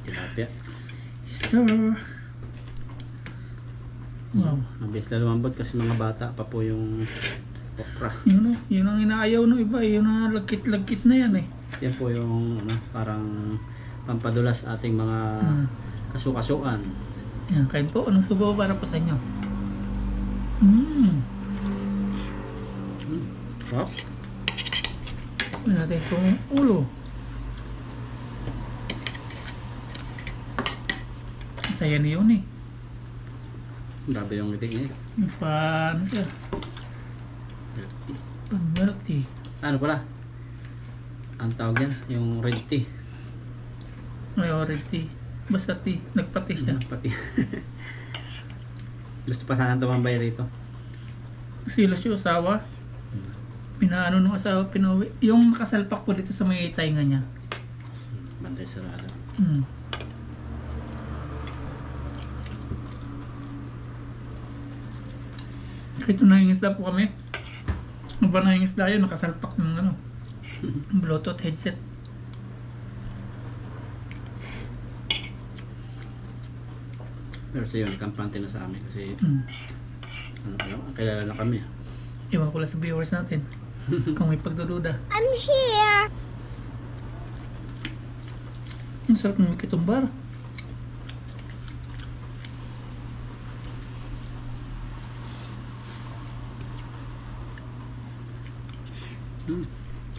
Tilapia. Sir. Wow. Mabilis na lumambot kasi mga bata pa po yung okra. Yun ang inaayaw ng iba. Yun ang lagkit-lagkit na yan eh. Yan po yung parang pampadulas ating mga kasukasuan. Yan, kain po. Anong subo para po sa inyo? Wow. Kunin natin itong ulo. Saya na yun eh. Grabe yung itik niya. Paano siya? Pang-milk tea. Ano pala? Ang tawag yan, yung red tea. Ay, red tea. Basta tea. Nagpati siya. Pati. Gusto pa sana tumambay rito. Silos yung asawa. Pinaano nung asawa, pinauwi. Yung nakasalpak po dito sa may tainga niya. Bantay sarado. Ito nangingisda po kami. Ano ba nangingisda yun? Nakasalpak ng ano, Bluetooth headset. Pero siya yun, kampante na sa amin kasi kilala na kami. Iwan ko lang sa viewers natin kung may pagdududa. I'm here. Ang sarap ng mikitumbar.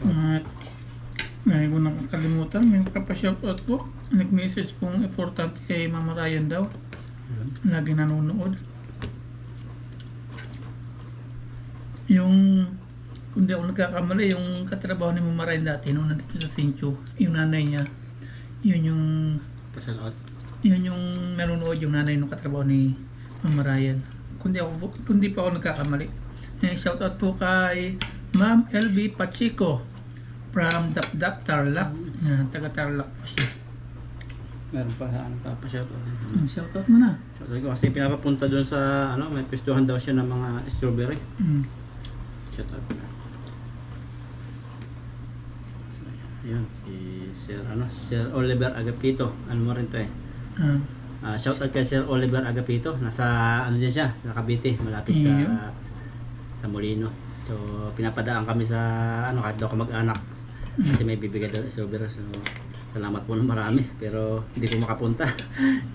At ngayon ko nakakalimutan, may kapashoutout po. Nag-message pong importante kay Mama Ryan daw. Lagi nanonood. Yung, kung di ako nagkakamali, yung katrabaho ni Mama Ryan dati nung nandito sa Sincho, yung nanay niya, yun yung nanonood, yung nanay ng katrabaho ni Mama Ryan. Kung di pa ako nagkakamali. Shoutout po kay Ma'am LB Pachico from Dapdap Tarlac. Yan, taga Tarlac po siya. Meron pa sa ano pa shoutout. Shoutout mo na. Shoutout ko kasi pinapapunta doon sa ano, may pistuhan daw siya ng mga strawberry. Shoutout ko na. Ayun, si Sir Oliver Agapito. Ano mo rin to eh. Shoutout kay Sir Oliver Agapito. Nasa ano din siya, sa Cavite, malapit sa Molino. So, pinapadaan kami sa ano, kahit daw mag-anak kasi may bibigay daw strawberry. So, salamat po ng marami pero hindi po makapunta.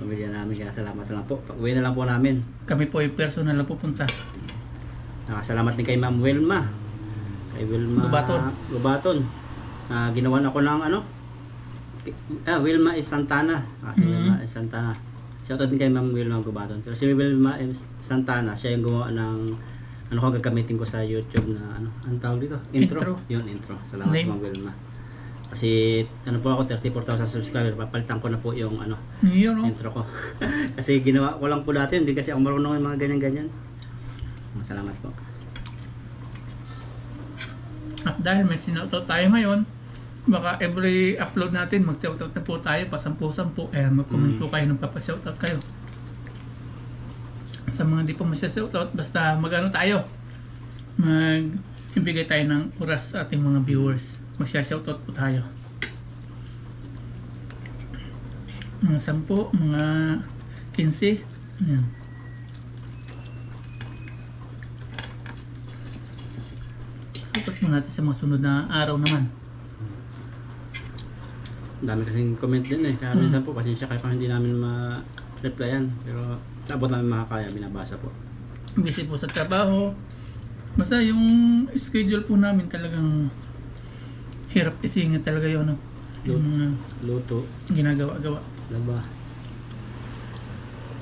Pamilya namin kaya salamat na lang po. Pag-uwi na lang po namin. Kami po yung personal na pupunta. Salamat din kay Ma'am Wilma. Kay Wilma Gubaton. Ginawan ako ng ano? Wilma is Santana. Wilma is Santana. Shoutout din kay Ma'am Wilma Gubaton. Pero si Wilma is Santana, siya yung gumawa ng ano ko gagamitin ko sa YouTube na ano, ang tawag dito? Intro. Yun, intro. Salamat Ma'am Wilma. Kasi ano po ako 34,000 subscriber, papalitan ko na po yung ano, intro ko. Kasi ginawa ko lang po dati, hindi kasi ako marunong yung mga ganyan-ganyan. Salamat po. At dahil may sinautot tayo ngayon, baka every upload natin mag-shoutout na po tayo pa 10-10. Mag-comment po kayo ng papashoutout kayo. Sa mga di po masya-shoutout, basta magano tayo, ibigay tayo ng oras sa ating mga viewers. Magsya-shoutout po tayo. Mga 10, mga 15. Yan. Shoutout mo natin sa mga sunod na araw naman. Dami kasing comment din eh. Kaya minsan po, pasensya kayo pa hindi namin ma-replyan. Pero abot namin makakaya, binabasa po. Busy po sa trabaho. Basta yung schedule po namin talagang hirap isingit talaga yun. No? Yung luto. Ginagawa-gawa. Laba.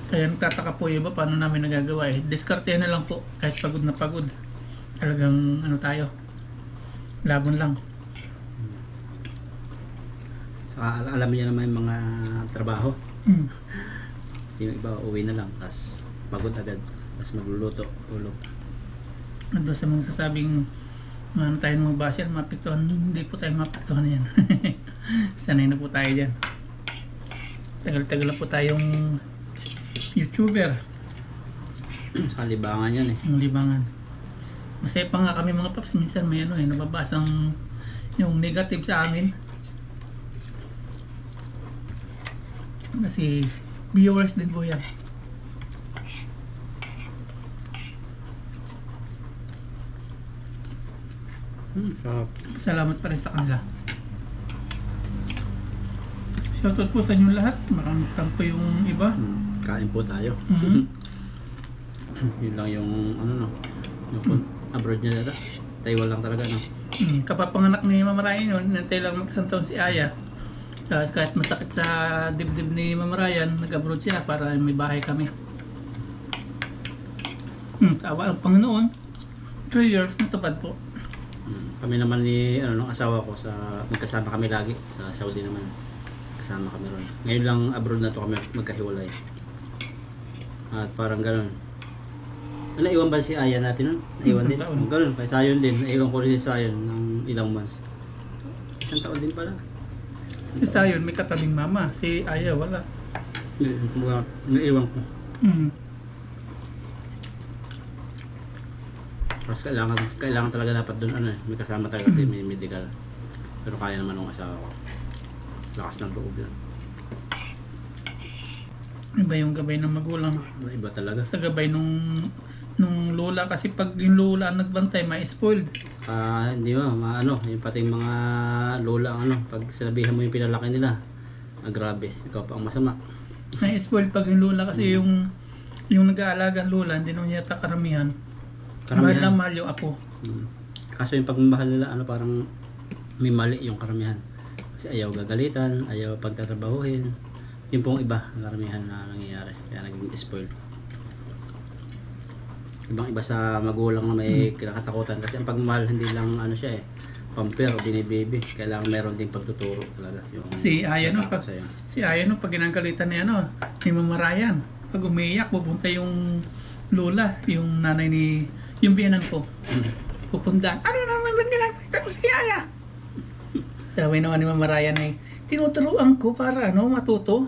Kaya nagtataka po yung iba paano namin nagagawa eh. Diskarte na lang po. Kahit pagod na pagod. Talagang ano tayo. Labon lang. Saka alam niya naman yung mga trabaho. Kasi yung iba uwi na lang. Tapos pagod agad. Tapos magluluto. Ulog. Ando sa mga sasabing ano tayo mga basher, mapiktuhan. Hindi po tayo mapiktuhan yan. Sanay na po tayo dyan. Tagal-tagal na po tayong YouTuber. Sa libangan yan eh. Yung libangan. Masaya pa nga kami mga paps. Minsan may ano eh, nababasang yung negative sa amin. Kasi viewers din po yan. Salamat pa rin sa kanila. Shoutout po sa inyong lahat. Maraming tampo yung iba. Kain po tayo. Yun lang yung ano no. Yung abroad niya data. Taiwan lang talaga no. Kapapanganak ni Mama Ryan yun, nantay lang mag-isang taon si Aya. Kahit masakit sa dibdib ni Mama Ryan, nag-abroad siya para may bahay kami. Tawa ang Panginoon. 3 years natupad po. Kami naman ni ano nung asawa ko sa magkasama kami lagi sa Saudi naman. Kasama kami ron. Ngayon lang abroad na to kami magkahiwalay. At parang ganoon. Naiwan ba si Aya natin nun? Naiwan din. Ganoon, kay Sayon din. Naiwan ko rin si Sayon ng ilang months. 1 taon din pala. Si Sayon may katabing mama. Si Aya wala. Naiwan ko. Tapos kailangan talaga dapat doon ano, may kasama talaga kasi may medical. Pero kaya naman ng asawa ko. Lakas ng loob yan. Iba yung gabay ng magulang. Iba talaga. Sa gabay nung lola kasi pag yung lola nagbantay may spoiled. Hindi ba, ano, yung pati mga lola ano, pag sinabihan mo yung pinalaki nila, grabe, ikaw pa ang masama. May spoiled pag yung lola kasi yung nag-aalaga ang lola, hindi nung yata karamihan. Mahal lang mahal yung apo. Kaso yung pagmamahal nila, ano, parang may mali yung karamihan. Kasi ayaw gagalitan, ayaw pagtatrabahuhin. Yung pong iba, karamihan na nangyayari. Kaya naging spoiled. Ibang iba sa magulang na may kinakatakutan. Kasi ang pagmamahal hindi lang ano siya eh, pamper o binibaby. Kailangan meron din pagtuturo talaga. Yung si Aya no, pag ginagalitan niya no, ni Mama Ryan, pag umiiyak, pupunta yung lola, yung nanay ni yung biyanan ko. Pupunta, ano naman ba ginagalitan ko si Aya? Sabi naman ni Mama Ryan eh, tinuturuan ko para ano, matuto.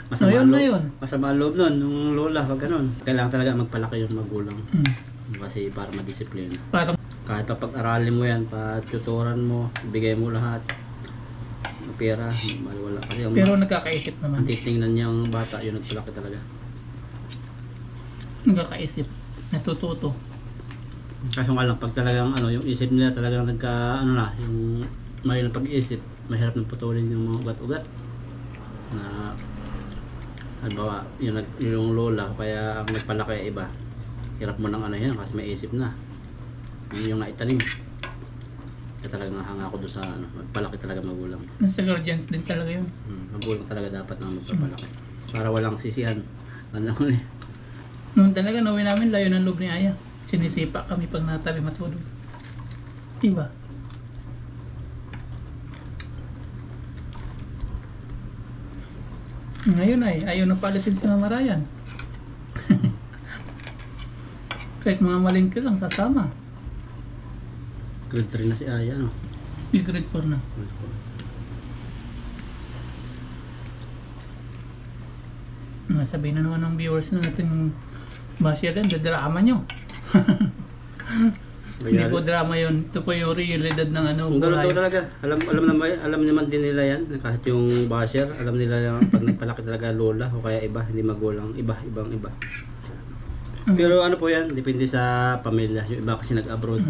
Masama loob nun, nung lola, pag ganun. Kailangan talaga magpalaki yung magulang. Kasi para madisiplina. Kahit pa pag-aralin mo yan, pa-tutoran mo, bigay mo lahat. Pera, wala. Kasi pero nagkakaisip naman. Ang titingnan niyang bata, yun nagpalaki talaga. Nagkakaisip, natututo. Kaso nga lang, pag talagang ano, yung isip nila talagang yung mali ng pag-iisip, mahirap nang putulin yung mga ugat-ugat. Na halimbawa yung lola kaya ang nagpalaki iba, hirap mo ng ano yan kasi may isip na. Yun yung naitanim. Kaya talaga nahanga ako doon sa ano, magpalaki talaga magulang. Nasa guardians din talaga yun. Magulang talaga dapat na magpapalaki. Para walang sisihan. Ano naman eh. Noon talaga, nauwi namin, layo ng loob ni Aya. Sinisipa kami pag natabi matulog. Diba? Ngayon ay, ayaw na palisin si Mama Ryan. Kahit mga malingki lang, sasama. Grade 3 na si Aya, no? May grade 4 na. Sabihin na naman ng viewers na natin basher yan, drama nyo. Hindi po drama yun. Ito po yung realidad ng ano. Kung gano'n buhay. daw talaga. Alam naman din nila yan. Kahit yung basher, alam nila yung pag nagpalaki talaga lola o kaya iba, hindi magulang. Ibang iba. Pero ano po yan, depende sa pamilya. Yung iba kasi nag-abroad.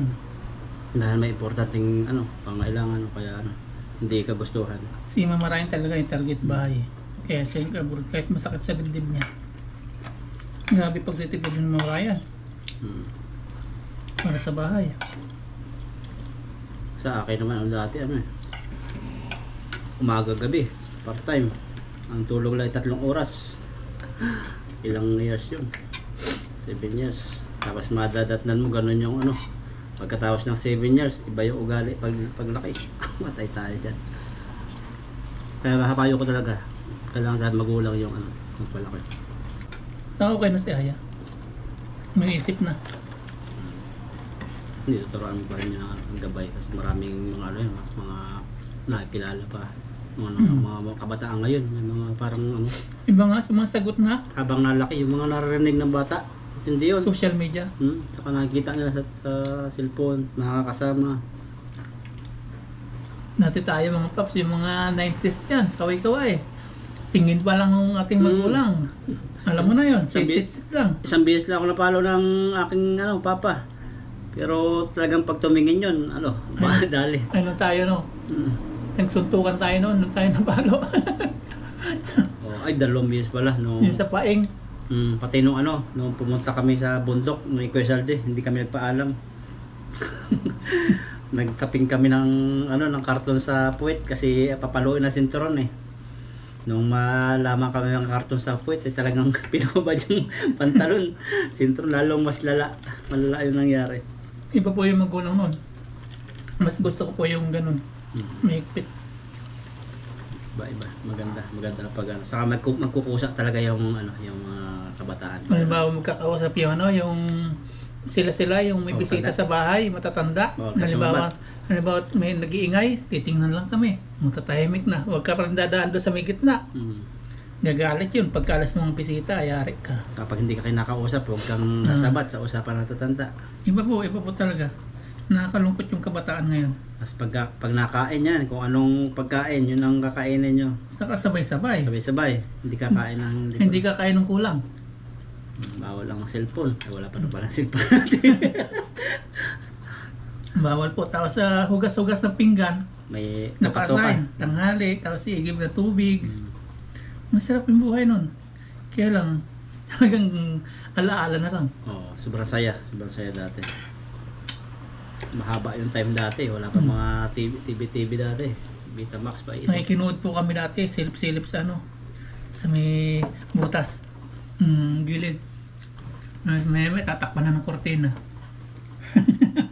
Dahil may importanteng ano, pangailangan o kaya ano, hindi kagustuhan. Si Mama Ryan talaga yung target bahay. Kaya siya nag-abroad kahit masakit sa dibdib niya. Grabe pagtitipid ng Mama Ryan. Para sa bahay. Sa akin naman ang dati ano eh. Umaga gabi, part-time. Ang tulog lang ay 3 oras. Ilang years yun? 7 years. Tapos madadatnan mo ganun yung ano. Pagkatapos ng 7 years, iba yung ugali paglaki. Matay tayo dyan. Kaya mahapayo ko talaga. Kailangan dahil magulang yung ano, magpalaki. Okay na si Aya. May isip na. Hindi, tuturuan mo pa rin yung gabay kasi maraming mga ano yun, mga nakikilala pa. Mga kabataan ngayon, may mga parang ano. Iba nga, sumasagot na. Habang nalaki, yung mga naririnig ng bata, hindi yun. Social media. Saka nakikita nila sa cellphone, nakakasama. Dati tayo mga paps, yung mga 90s dyan, kaway-kaway. Tingin pa lang ng ating magulang. Alam mo na yun, sit lang. Isang beses lang ako napalo ng aking ano, papa. Pero talagang pag tumingin yun, ano, dali. Ano tayo no? Nagsuntukan tayo noon, nung tayo napalo. Ay, 2 beses pala. No. Yung sa paing. Pati nung ano, nung pumunta kami sa bundok, nung Ikuesalde, hindi kami nagpaalam. Nagkaping kami ng ano, ng karton sa puwet kasi papaluin na sinturon eh. Nung malaman kami ng karton sa puwet, eh, talagang pinubad yung pantalon. Sinturon lalong mas malala yung nangyari. Iba po yung magulang noon. Mas gusto ko po yung ganun. Mahigpit. Iba. Maganda pag ano. Saka magkukusa talaga yung ano, yung kabataan. Halimbawa magkakausap yung ano, yung sila yung may bisita sa bahay, matatanda. Halimbawa may nag-iingay, titingnan lang kami. Matatahimik na. Huwag ka parang dadaan doon sa may gitna. Gagalit yun. Pagka alas ng mga bisita, ayari ka. Saka pag hindi ka kinakausap, huwag kang nasabat sa usapan ng tatanda. Iba po talaga. Nakakalungkot yung kabataan ngayon. Tapos pag nakain yan, kung anong pagkain, yun ang kakainin nyo. Saka sabay-sabay. Sabay-sabay, hindi kakain ng... Hindi kakain ng kulang. Bawal ang cellphone. Ay, wala pa na palang cellphone natin. Bawal po. Tapos sa hugas-hugas ng pinggan, May nakasign, tanghali, tapos iigib na tubig. Masarap yung buhay nun. Kaya lang, talagang alaala na lang. Oo, sobrang saya dati. Mahaba yung time dati, wala pa mga TV dati. Betamax pa isa. Nakikinood po kami dati, silip-silip sa ano, sa may butas. Gilid. May tatakpan na ng kortina.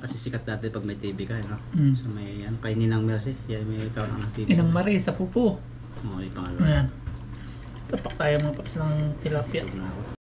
Kasi sikat dati pag may TV ka, no? So may yan, kay Ninang Mercy, yan may taon ng TV. Inang Marie sa pupo. Oo, yung pangalawa. Ayan. Tapak tayo mga paps ng tilapia. Busog na ako.